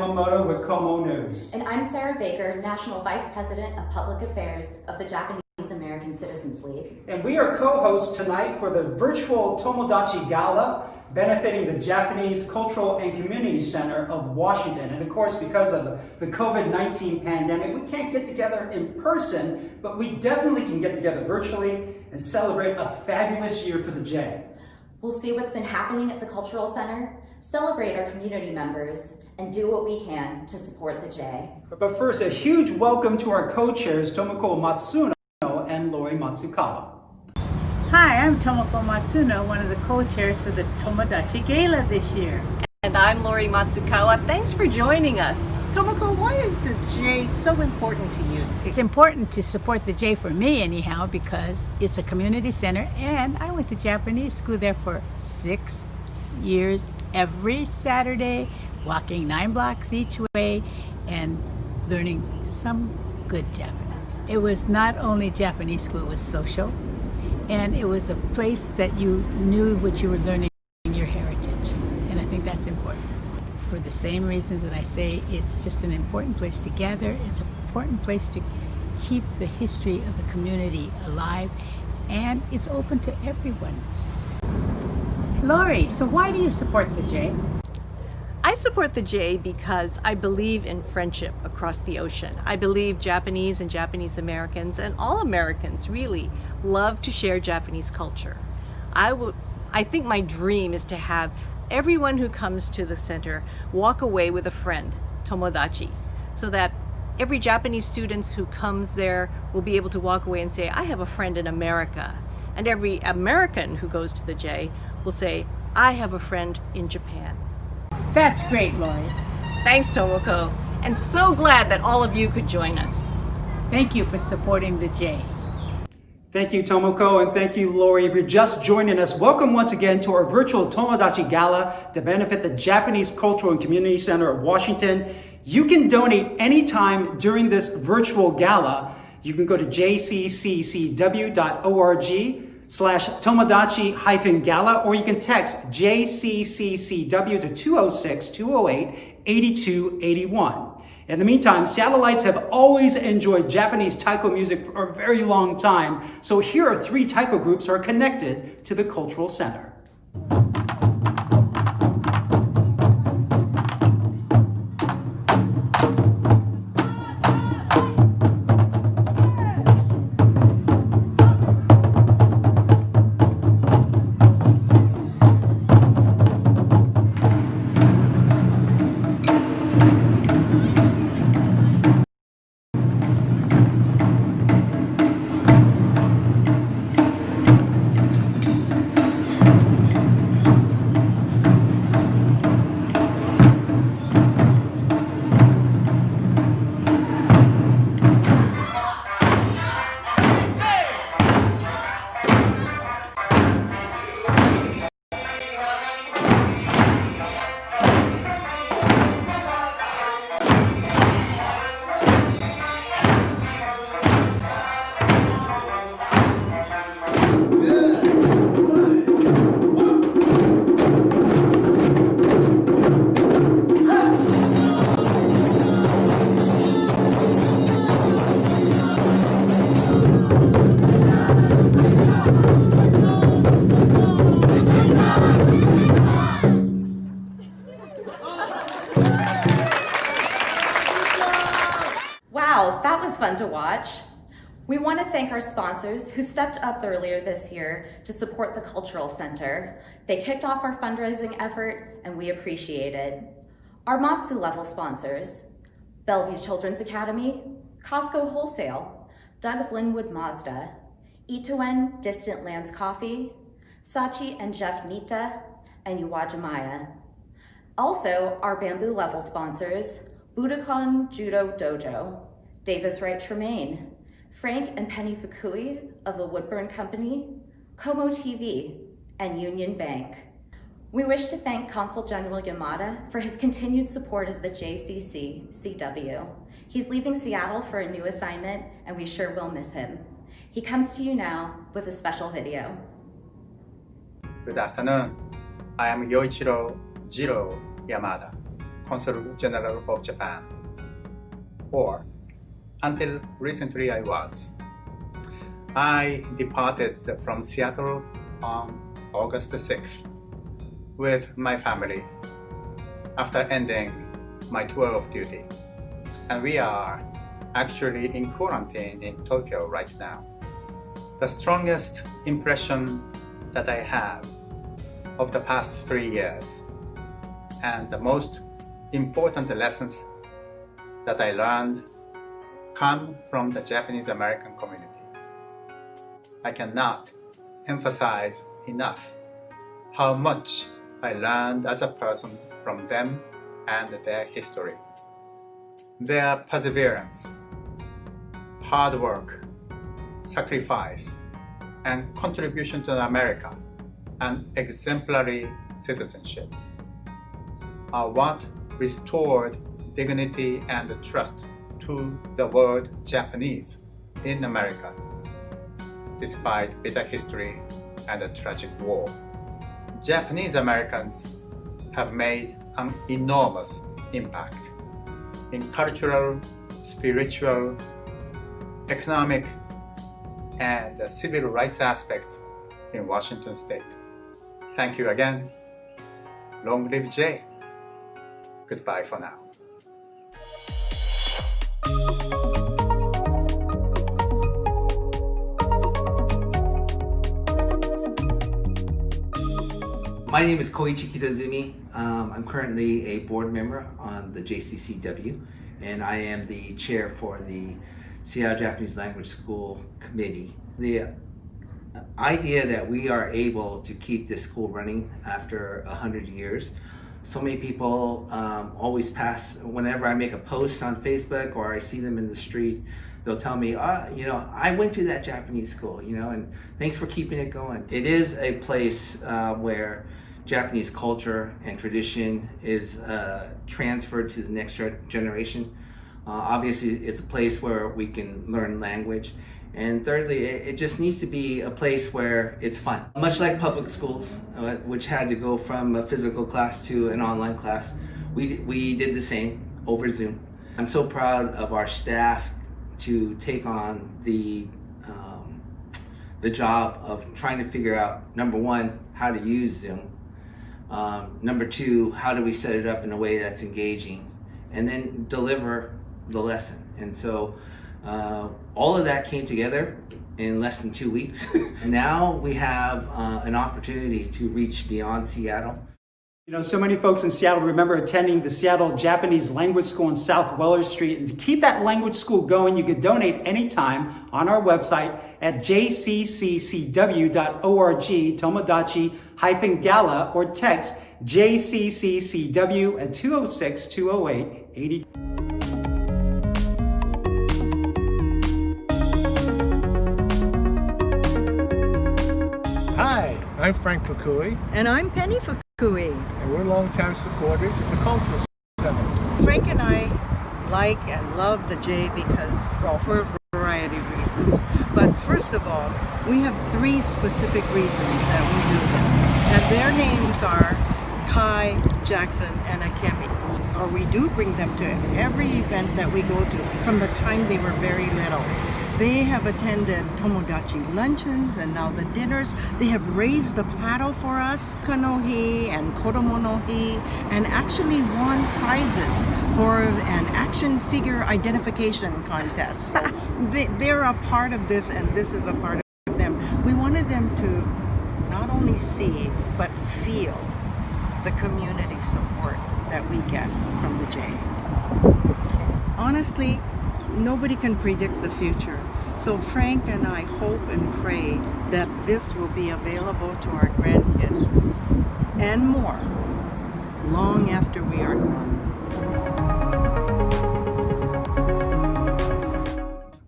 Yamamoto with Como News. And I'm Sarah Baker, National Vice President of Public Affairs of the Japanese American Citizens League. And we are co-hosts tonight for the virtual Tomodachi Gala, benefiting the Japanese Cultural and Community Center of Washington. And of course, because of the COVID-19 pandemic, we can't get together in person, but we definitely can get together virtually and celebrate a fabulous year for the J. We'll see what's been happening at the Cultural Center, celebrate our community members, and do what we can to support the J. But first, a huge welcome to our co-chairs, Tomoko Matsuno and Lori Matsukawa. Hi, I'm Tomoko Matsuno, one of the co-chairs for the Tomodachi Gala this year. And I'm Lori Matsukawa. Thanks for joining us. Tomoko, why is the J so important to you? It's important to support the J for me anyhow because it's a community center and I went to Japanese school there for 6 years every Saturday, walking 9 blocks each way and learning some good Japanese. It was not only Japanese school, it was social. And it was a place that you knew what you were learning, your heritage. And I think that's important. For the same reasons that I say it's just an important place to gather, it's an important place to keep the history of the community alive, and it's open to everyone. Lori, so why do you support the J? I support the J because I believe in friendship across the ocean. I believe Japanese and Japanese Americans and all Americans really love to share Japanese culture. I think my dream is to have everyone who comes to the center walk away with a friend, Tomodachi, so that every Japanese student who comes there will be able to walk away and say, I have a friend in America. And every American who goes to the J will say, I have a friend in Japan. That's great, Lori. Thanks, Tomoko, and so glad that all of you could join us. Thank you for supporting the J. Thank you, Tomoko, and thank you, Lori. If you're just joining us, welcome once again to our virtual Tomodachi Gala to benefit the Japanese Cultural and Community Center of Washington. You can donate anytime during this virtual gala. You can go to jccccw.org/Tomodachi-Gala, or you can text JCCCW to 206-208-8281. In the meantime, satellites have always enjoyed Japanese taiko music for a very long time, so here are 3 taiko groups that are connected to the Cultural Center. Wow, that was fun to watch. We want to thank our sponsors who stepped up earlier this year to support the Cultural Center. They kicked off our fundraising effort and we appreciate it. Our Matsu level sponsors: Bellevue Children's Academy, Costco Wholesale, Doug's Linwood Mazda, Itoen Distant Lands Coffee, Sachi and Jeff Nita, and Uwajimaya. Also, our Bamboo level sponsors: Budokan Judo Dojo, Davis Wright Tremaine, Frank and Penny Fukui of the Woodburn Company, Como TV, and Union Bank. We wish to thank Consul General Yamada for his continued support of the JCCCW. He's leaving Seattle for a new assignment, and we sure will miss him. He comes to you now with a special video. Good afternoon. I am Yoichiro Jiro Yamada. Consul General of Japan, or until recently I was. I departed from Seattle on August 6th with my family after ending my tour of duty, and we are actually in quarantine in Tokyo right now. The strongest impression that I have of the past 3 years, and the most important lessons that I learned, come from the Japanese American community. I cannot emphasize enough how much I learned as a person from them and their history. Their perseverance, hard work, sacrifice, and contribution to America and exemplary citizenship are what restored dignity and trust to the word Japanese in America, despite bitter history and a tragic war. Japanese Americans have made an enormous impact in cultural, spiritual, economic, and civil rights aspects in Washington State. Thank you again. Long live Jay. Goodbye for now. My name is Koichi Kitazumi. I'm currently a board member on the JCCCW, and I am the chair for the Seattle Japanese Language School Committee. The idea that we are able to keep this school running after 100 years. So many people always pass, whenever I make a post on Facebook or I see them in the street, they'll tell me, I went to that Japanese school, and thanks for keeping it going. It is a place where Japanese culture and tradition is transferred to the next generation. Obviously, it's a place where we can learn language. And thirdly, it just needs to be a place where it's fun. Much like public schools, which had to go from a physical class to an online class, we did the same over Zoom. I'm so proud of our staff to take on the job of trying to figure out, number one, how to use Zoom. Number two, how do we set it up in a way that's engaging, and then deliver the lesson. And so all of that came together in less than 2 weeks. Now we have an opportunity to reach beyond Seattle. So many folks in Seattle remember attending the Seattle Japanese Language School on South Weller Street. And to keep that language school going, you could donate anytime on our website at jcccw.org, Tomodachi-Gala, or text JCCCW at 206-208-80. Hi, I'm Frank Fukui, And I'm Penny Fukui. and we're longtime supporters of the Cultural Center. Frank and I like and love the J because, well, for a variety of reasons. But first of all, we have 3 specific reasons that we do this. And their names are Kai, Jackson, and Akemi. Or we do bring them to every event that we go to from the time they were very little. They have attended Tomodachi luncheons and now the dinners. They have raised the paddle for us, Kanohi and Kodomonohi, and actually won prizes for an action figure identification contest. So they're a part of this, and this is a part of them. We wanted them to not only see, but feel the community support that we get from the J. Honestly, nobody can predict the future. So Frank and I hope and pray that this will be available to our grandkids and more long after we are gone.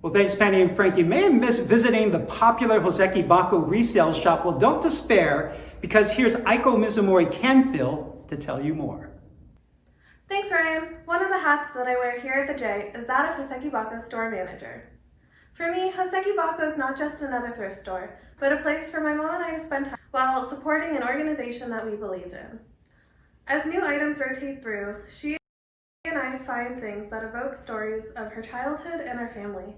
Well, thanks, Penny and Frank. You may have missed visiting the popular Hosekibako resale shop. Well, don't despair, because here's Aiko Mizumori Canfield to tell you more. Thanks, Ryan. One of the hats that I wear here at the J is that of Hosekibako store manager. For me, Hosekibako is not just another thrift store, but a place for my mom and I to spend time while supporting an organization that we believe in. As new items rotate through, she find things that evoke stories of her childhood and her family.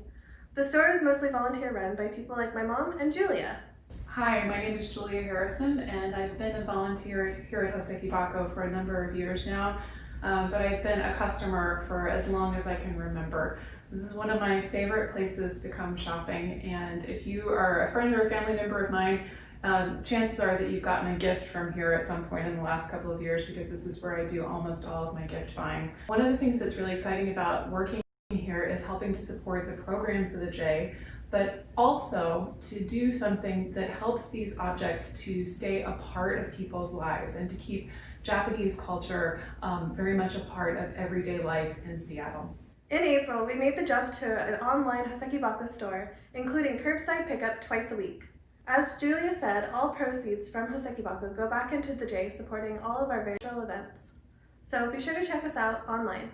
The store is mostly volunteer run by people like my mom and Julia. Hi, my name is Julia Harrison, and I've been a volunteer here at Hosekibako for a number of years now, but I've been a customer for as long as I can remember. This is one of my favorite places to come shopping, and if you are a friend or a family member of mine, chances are that you've gotten a gift from here at some point in the last couple of years, because this is where I do almost all of my gift buying. One of the things that's really exciting about working here is helping to support the programs of the J, but also to do something that helps these objects to stay a part of people's lives and to keep Japanese culture very much a part of everyday life in Seattle. In April, we made the jump to an online Hosekibako store, including curbside pickup twice a week. As Julia said, all proceeds from Hosekibako go back into the J, supporting all of our virtual events. So be sure to check us out online.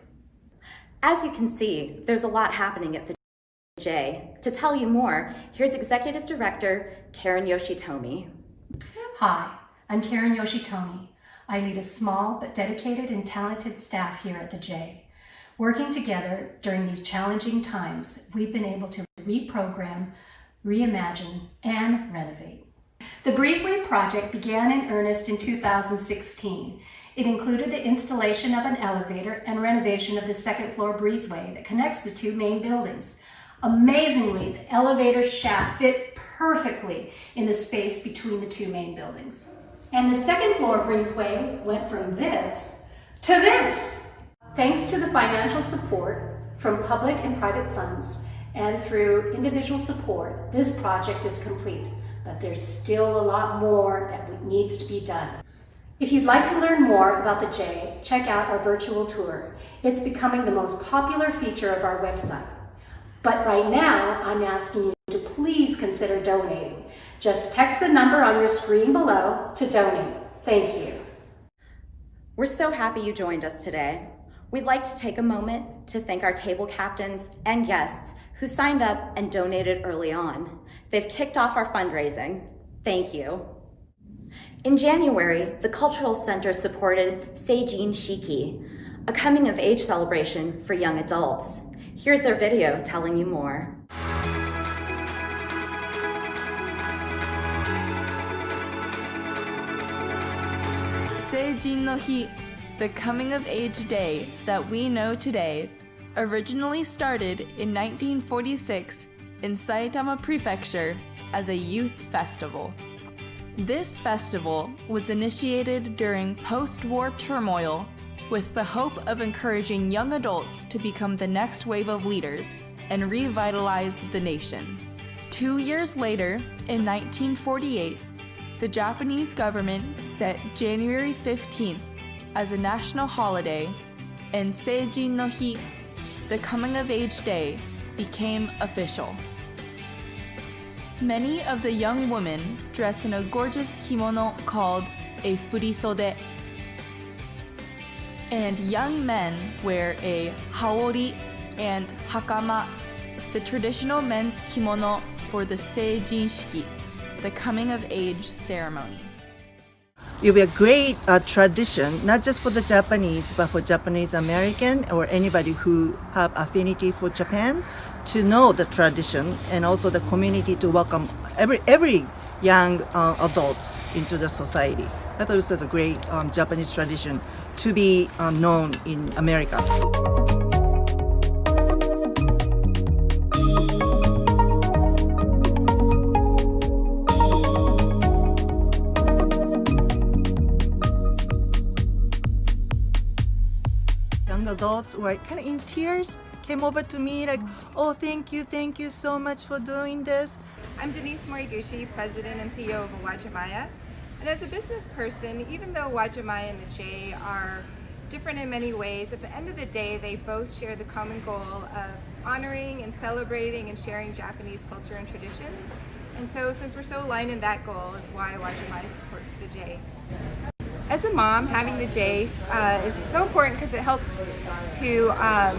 As you can see, there's a lot happening at the J. To tell you more, here's Executive Director Karen Yoshitomi. Hi, I'm Karen Yoshitomi. I lead a small but dedicated and talented staff here at the J. Working together during these challenging times, we've been able to reprogram, reimagine, and renovate. The Breezeway project began in earnest in 2016. It included the installation of an elevator and renovation of the second floor breezeway that connects the two main buildings. Amazingly, the elevator shaft fit perfectly in the space between the two main buildings. And the second floor breezeway went from this to this. Thanks to the financial support from public and private funds and through individual support, this project is complete. But there's still a lot more that needs to be done. If you'd like to learn more about the J, check out our virtual tour. It's becoming the most popular feature of our website. But right now, I'm asking you to please consider donating. Just text the number on your screen below to donate. Thank you. We're so happy you joined us today. We'd like to take a moment to thank our table captains and guests who signed up and donated early on. They've kicked off our fundraising. Thank you. In January, the Cultural Center supported Seijin Shiki, a coming-of-age celebration for young adults. Here's their video telling you more. Seijin no Hi, the coming-of-age day that we know today, originally started in 1946 in Saitama Prefecture as a youth festival. This festival was initiated during post-war turmoil with the hope of encouraging young adults to become the next wave of leaders and revitalize the nation. 2 years later, in 1948, the Japanese government set January 15th as a national holiday, and Seijin no Hi, the coming-of-age day, became official. Many of the young women dress in a gorgeous kimono called a furisode, and young men wear a haori and hakama, the traditional men's kimono for the Seijin Shiki, the coming-of-age ceremony. It will be a great tradition, not just for the Japanese, but for Japanese American or anybody who have affinity for Japan, to know the tradition, and also the community to welcome every young adults into the society. I thought this was a great Japanese tradition to be known in America. Young adults were kind of in tears, came over to me like, oh, thank you so much for doing this. I'm Denise Moriguchi, President and CEO of Wajimaya. And as a business person, even though Wajimaya and the J are different in many ways, at the end of the day, they both share the common goal of honoring and celebrating and sharing Japanese culture and traditions. And so since we're so aligned in that goal, it's why Wajimaya supports the J. As a mom, having the J is so important because it helps to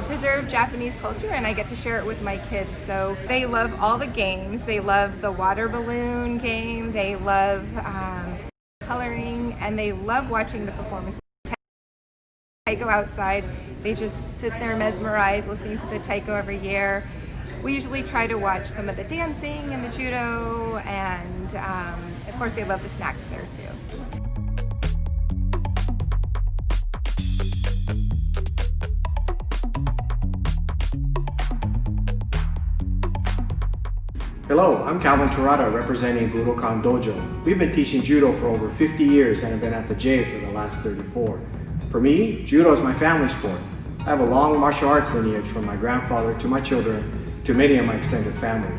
preserve Japanese culture, and I get to share it with my kids. So they love all the games. They love the water balloon game, they love coloring, and they love watching the performances. taiko outside. They just sit there mesmerized listening to the taiko every year. We usually try to watch some of the dancing and the judo, and of course they love the snacks there too. Hello, I'm Calvin Torada representing Budokan Dojo. We've been teaching judo for over 50 years and have been at the J for the last 34. For me, judo is my family sport. I have a long martial arts lineage from my grandfather to my children to many of my extended family.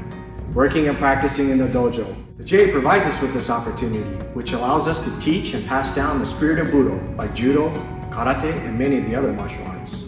Working and practicing in the dojo, the J provides us with this opportunity, which allows us to teach and pass down the spirit of Budo, like judo, karate, and many of the other martial arts.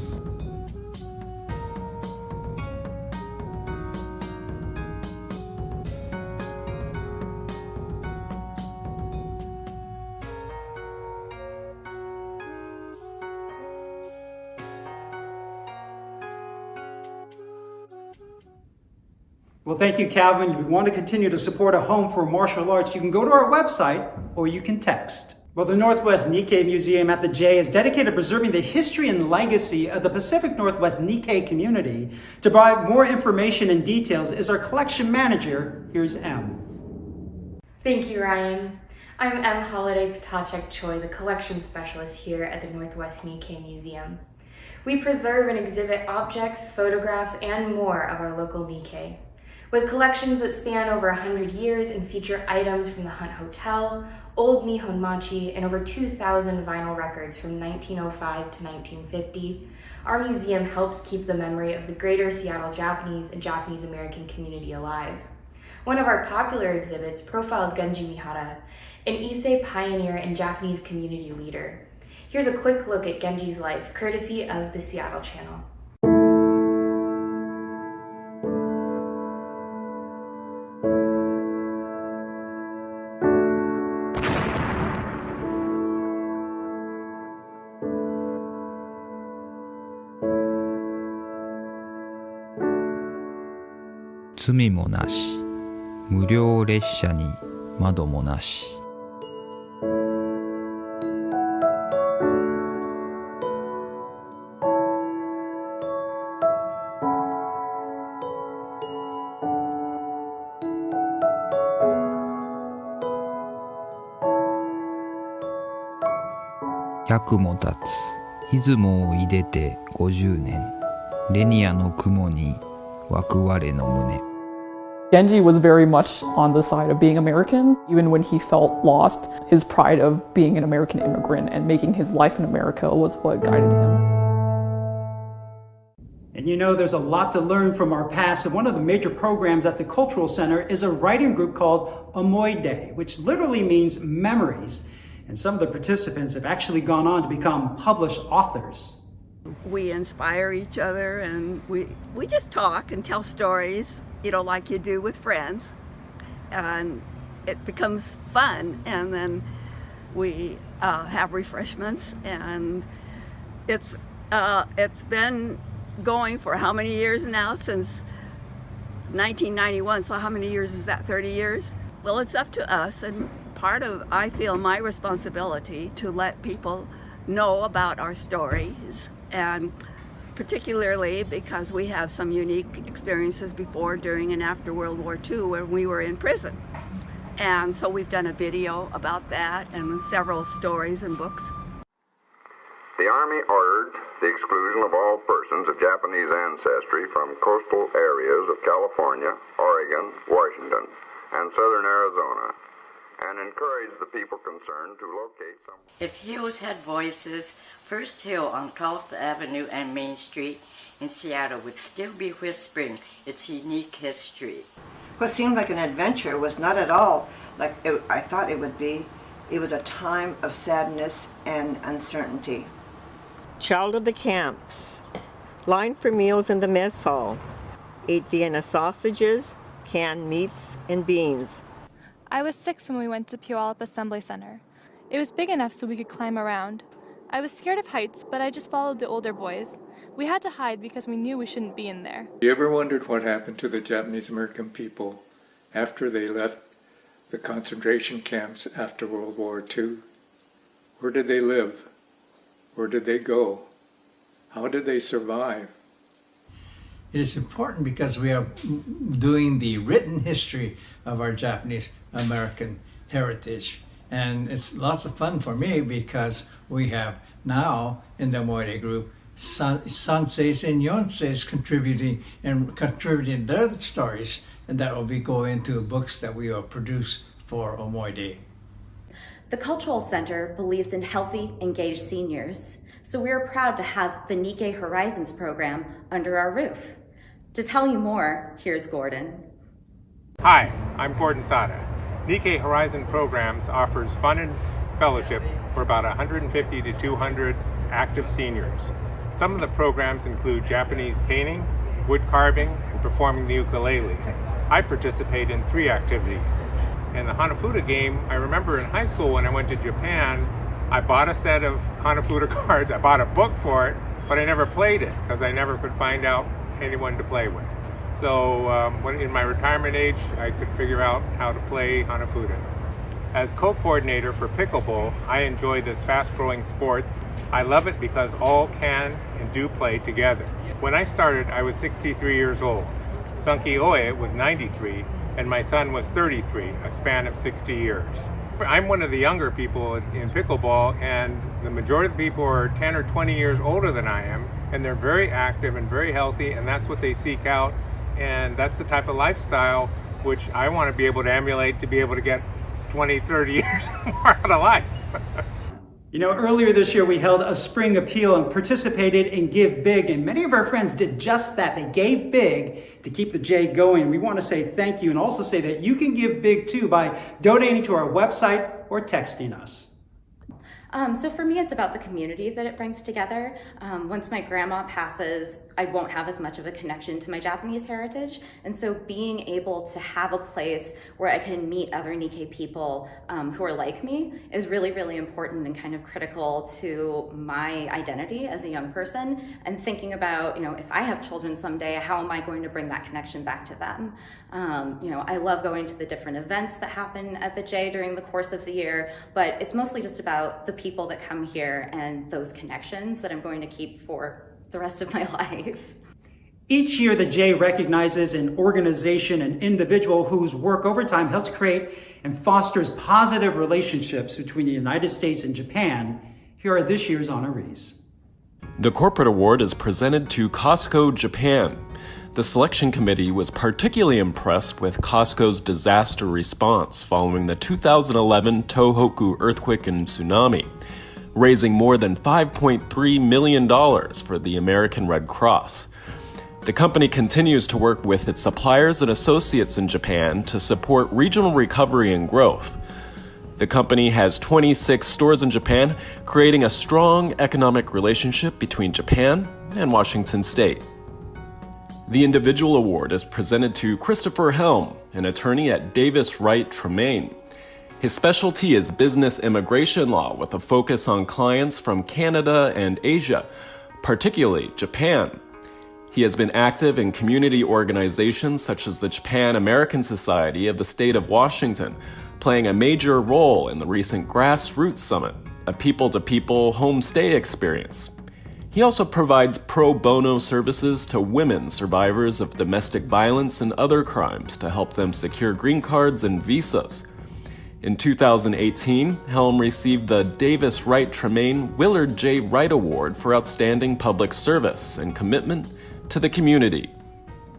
Well, thank you, Calvin. If you want to continue to support a home for martial arts, you can go to our website or you can text. Well, the Northwest Nikkei Museum at the J is dedicated to preserving the history and legacy of the Pacific Northwest Nikkei community. To provide more information and details is our collection manager. Here's M. Thank you, Ryan. I'm M. Holiday Patachek Choi, the collection specialist here at the Northwest Nikkei Museum. We preserve and exhibit objects, photographs, and more of our local Nikkei. With collections that span over 100 years and feature items from the Hunt Hotel, Old Nihon Machi, and over 2,000 vinyl records from 1905 to 1950, our museum helps keep the memory of the greater Seattle Japanese and Japanese American community alive. One of our popular exhibits profiled Genji Mihara, an Issei pioneer and Japanese community leader. Here's a quick look at Genji's life, courtesy of the Seattle Channel. "罪もなし、無料列車に窓もなし." "百も経つ、出雲をいでて50年、レニアの雲に湧く我の胸." Genji was very much on the side of being American. Even when he felt lost, his pride of being an American immigrant and making his life in America was what guided him. And you know, there's a lot to learn from our past, and one of the major programs at the Cultural Center is a writing group called Omoide, which literally means memories. And some of the participants have actually gone on to become published authors. We inspire each other, and we just talk and tell stories, you know, like you do with friends. And it becomes fun, and then we have refreshments, and it's been going for how many years now? Since 1991, so how many years is that, 30 years? Well, it's up to us, and part of, I feel, my responsibility to let people know about our stories, and particularly because we have some unique experiences before, during, and after World War II when we were in prison. And so we've done a video about that and several stories and books. The Army ordered the exclusion of all persons of Japanese ancestry from coastal areas of California, Oregon, Washington, and southern Arizona, and encouraged the people concerned to locate some. If hills had voices, First Hill on 12th Avenue and Main Street in Seattle would still be whispering its unique history. What seemed like an adventure was not at all like I thought it would be. It was a time of sadness and uncertainty. Child of the camps, lined for meals in the mess hall, ate Vienna sausages, canned meats, and beans. I was 6 when we went to Puyallup Assembly Center. It was big enough so we could climb around. I was scared of heights, but I just followed the older boys. We had to hide because we knew we shouldn't be in there. You ever wondered what happened to the Japanese American people after they left the concentration camps after World War II? Where did they live? Where did they go? How did they survive? It is important because we are doing the written history of our Japanese American heritage. And it's lots of fun for me because we have now in the Moire group Sanseis and Yonseis contributing their stories, and that will be going into books that we will produce for Omoide. The Cultural Center believes in healthy, engaged seniors, so we are proud to have the Nikkei Horizons program under our roof. To tell you more, here's Gordon. Hi, I'm Gordon Sada. Nikkei Horizon Programs offers fun and fellowship for about 150 to 200 active seniors. Some of the programs include Japanese painting, wood carving, and performing the ukulele. I participate in 3 activities. In the Hanafuda game, I remember in high school when I went to Japan, I bought a set of Hanafuda cards. I bought a book for it, but I never played it because I never could find out anyone to play with. So when in my retirement age, I could figure out how to play Hanafuda. As co-coordinator for pickleball, I enjoy this fast-growing sport. I love it because all can and do play together. When I started, I was 63 years old. Sunki Oe was 93, and my son was 33, a span of 60 years. I'm one of the younger people in pickleball, and the majority of the people are 10 or 20 years older than I am, and they're very active and very healthy, and that's what they seek out, and that's the type of lifestyle which I want to be able to emulate to be able to get 20, 30 years more out of life. You know, earlier this year we held a spring appeal and participated in Give Big, and many of our friends did just that. They gave big to keep the J going. We want to say thank you and also say that you can give big too by donating to our website or texting us. So for me, it's about the community that it brings together. Once my grandma passes, I won't have as much of a connection to my Japanese heritage. And so being able to have a place where I can meet other Nikkei people who are like me is really, really important and kind of critical to my identity as a young person. And thinking about, if I have children someday, how am I going to bring that connection back to them? I love going to the different events that happen at the J during the course of the year, but it's mostly just about the people that come here and those connections that I'm going to keep for the rest of my life. Each year, the J recognizes an organization, an individual whose work over time helps create and fosters positive relationships between the United States and Japan. Here are this year's honorees. The Corporate Award is presented to Costco Japan. The selection committee was particularly impressed with Costco's disaster response following the 2011 Tohoku earthquake and tsunami, raising more than $5.3 million for the American Red Cross. The company continues to work with its suppliers and associates in Japan to support regional recovery and growth. The company has 26 stores in Japan, creating a strong economic relationship between Japan and Washington State. The individual award is presented to Christopher Helm, an attorney at Davis Wright Tremaine. His specialty is business immigration law with a focus on clients from Canada and Asia, particularly Japan. He has been active in community organizations such as the Japan American Society of the State of Washington, playing a major role in the recent Grassroots Summit, a people-to-people homestay experience. He also provides pro bono services to women survivors of domestic violence and other crimes to help them secure green cards and visas. In 2018, Helm received the Davis Wright Tremaine Willard J. Wright Award for outstanding public service and commitment to the community.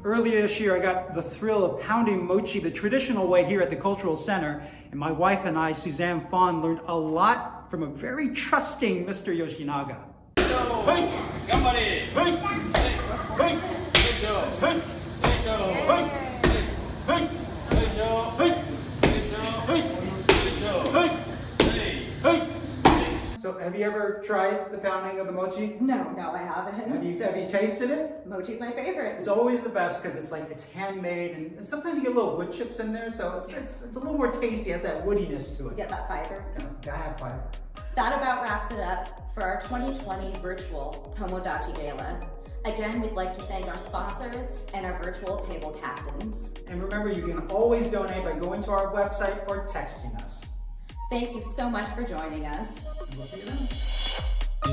Earlier this year, I got the thrill of pounding mochi the traditional way here at the Cultural Center, and my wife and I, Suzanne Fawn, learned a lot from a very trusting Mr. Yoshinaga. So have you ever tried the pounding of the mochi? No, I haven't. Have you tasted it? Mochi's my favorite. It's always the best because it's handmade, and sometimes you get little wood chips in there, so it's a little more tasty. It has that woodiness to it. Get that fiber. Yeah, gotta have fiber. That about wraps it up for our 2020 virtual Tomodachi Gala. Again, we'd like to thank our sponsors and our virtual table captains. And remember, you can always donate by going to our website or texting us. Thank you so much for joining us. We'll see you then.